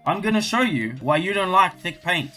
I'm going to show you why you don't like thick paint.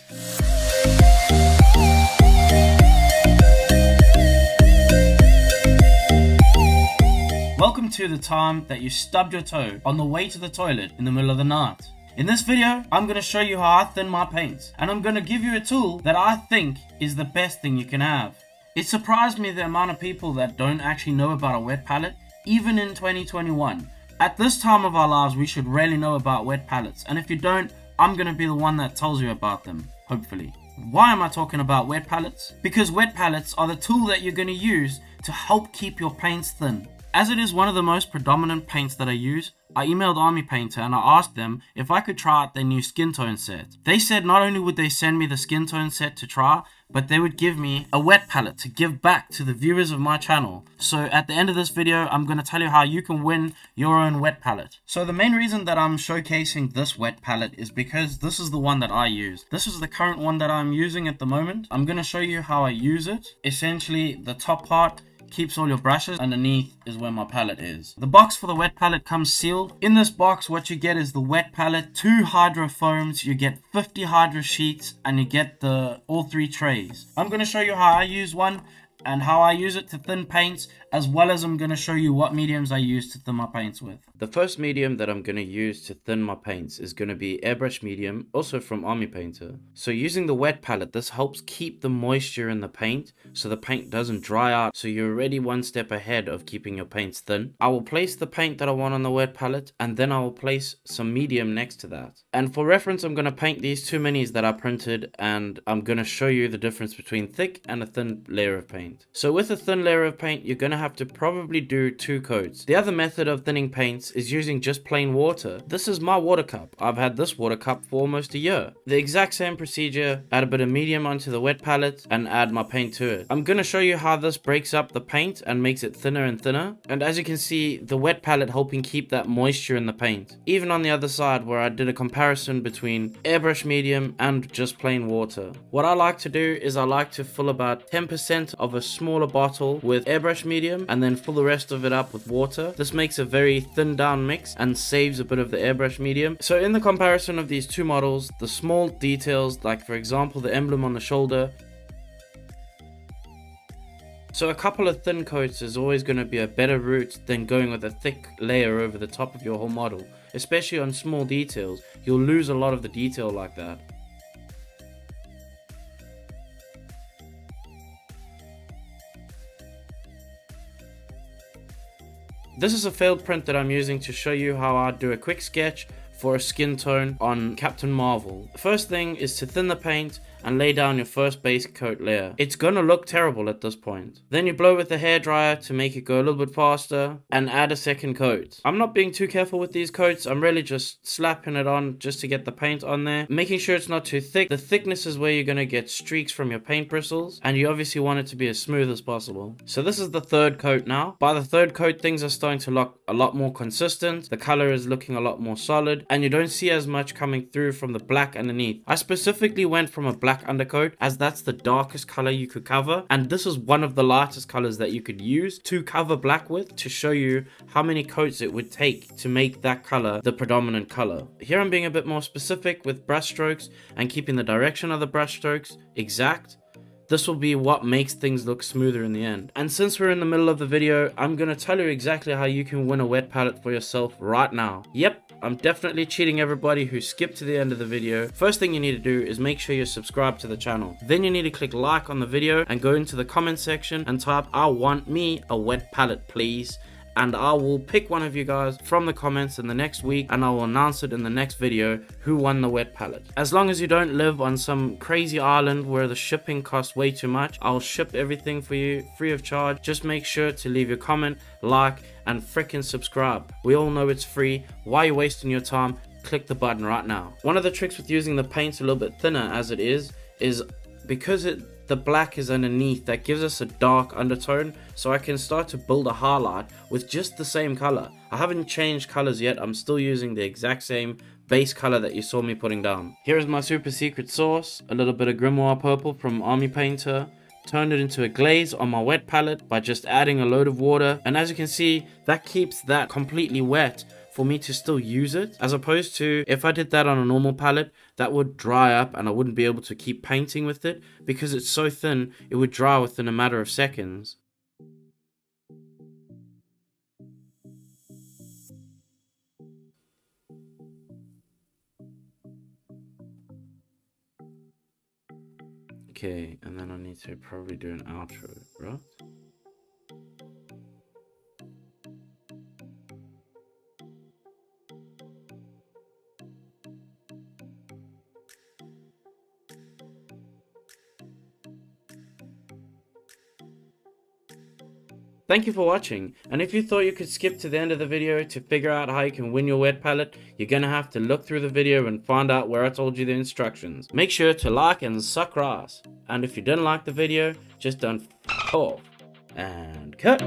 Welcome to the time that you stubbed your toe on the way to the toilet in the middle of the night. In this video, I'm going to show you how I thin my paints, and I'm going to give you a tool that I think is the best thing you can have. It surprised me the amount of people that don't actually know about a wet palette, even in 2021. At this time of our lives, we should really know about wet palettes, and if you don't, I'm going to be the one that tells you about them, hopefully. Why am I talking about wet palettes? Because wet palettes are the tool that you're going to use to help keep your paints thin. As it is one of the most predominant paints that I use, I emailed Army Painter and I asked them if I could try out their new skin tone set. They said not only would they send me the skin tone set to try, but they would give me a wet palette to give back to the viewers of my channel. So at the end of this video, I'm going to tell you how you can win your own wet palette. So the main reason that I'm showcasing this wet palette is because this is the one that I use. This is the current one that I'm using at the moment. I'm going to show you how I use it. Essentially, the top part keeps all your brushes, underneath is where my palette is. The box for the wet palette comes sealed. In this box, what you get is the wet palette, 2 hydro foams, you get 50 hydro sheets, and you get all 3 trays. I'm going to show you how I use one and how I use it to thin paints, as well as I'm going to show you what mediums I use to thin my paints with. The first medium that I'm going to use to thin my paints is going to be Airbrush medium, also from Army Painter. So using the wet palette, this helps keep the moisture in the paint so the paint doesn't dry out, so you're already one step ahead of keeping your paints thin. I will place the paint that I want on the wet palette, and then I will place some medium next to that. And for reference, I'm going to paint these 2 minis that I printed, and I'm going to show you the difference between thick and a thin layer of paint. So with a thin layer of paint, you're going to have to probably do 2 coats. The other method of thinning paints is using just plain water. This is my water cup. I've had this water cup for almost a year. The exact same procedure, add a bit of medium onto the wet palette and add my paint to it. I'm going to show you how this breaks up the paint and makes it thinner and thinner. And as you can see, the wet palette helping keep that moisture in the paint. Even on the other side where I did a comparison between airbrush medium and just plain water. What I like to do is I like to fill about 10% of a smaller bottle with airbrush medium and then fill the rest of it up with water. This makes a very thin down mix and saves a bit of the airbrush medium. So in the comparison of these 2 models, the small details, like for example the emblem on the shoulder, so a couple of thin coats is always going to be a better route than going with a thick layer over the top of your whole model. Especially on small details, you'll lose a lot of the detail like that. This is a failed print that I'm using to show you how I do a quick sketch for a skin tone on Captain Marvel. The first thing is to thin the paint and lay down your first base coat layer. It's gonna look terrible at this point. Then you blow with the hairdryer to make it go a little bit faster and add a second coat. I'm not being too careful with these coats. I'm really just slapping it on just to get the paint on there, making sure it's not too thick. The thickness is where you're gonna get streaks from your paint bristles, and you obviously want it to be as smooth as possible. So this is the 3rd coat now. By the 3rd coat, things are starting to look a lot more consistent. The color is looking a lot more solid, and you don't see as much coming through from the black underneath. I specifically went from a black undercoat as that's the darkest color you could cover, and this is one of the lightest colors that you could use to cover black with, to show you how many coats it would take to make that color the predominant color. Here I'm being a bit more specific with brush strokes and keeping the direction of the brush strokes exact. This will be what makes things look smoother in the end. And since we're in the middle of the video, I'm going to tell you exactly how you can win a wet palette for yourself right now. Yep, I'm definitely cheating everybody who skipped to the end of the video. First thing you need to do is make sure you're subscribed to the channel. Then you need to click like on the video and go into the comment section and type, "I want me a wet palette, please." And I will pick one of you guys from the comments in the next week, and I will announce it in the next video who won the wet palette. As long as you don't live on some crazy island where the shipping costs way too much, I'll ship everything for you free of charge. Just make sure to leave your comment, like, and frickin' subscribe. We all know it's free. Why are you wasting your time? Click the button right now. One of the tricks with using the paint a little bit thinner as it is because the black is underneath, that gives us a dark undertone, so I can start to build a highlight with just the same color. I haven't changed colors yet. I'm still using the exact same base color that you saw me putting down. Here is my super secret sauce, a little bit of Grimoire purple from Army Painter. Turned it into a glaze on my wet palette by just adding a load of water, and as you can see, that keeps that completely wet for me to still use it, as opposed to if I did that on a normal palette, that would dry up and I wouldn't be able to keep painting with it because it's so thin. It would dry within a matter of seconds. Okay, and then I need to probably do an outro, right? Thank you for watching, and if you thought you could skip to the end of the video to figure out how you can win your wet palette, you're gonna have to look through the video and find out where I told you the instructions. Make sure to like and suck ass, and if you didn't like the video, just don't f off, and cut!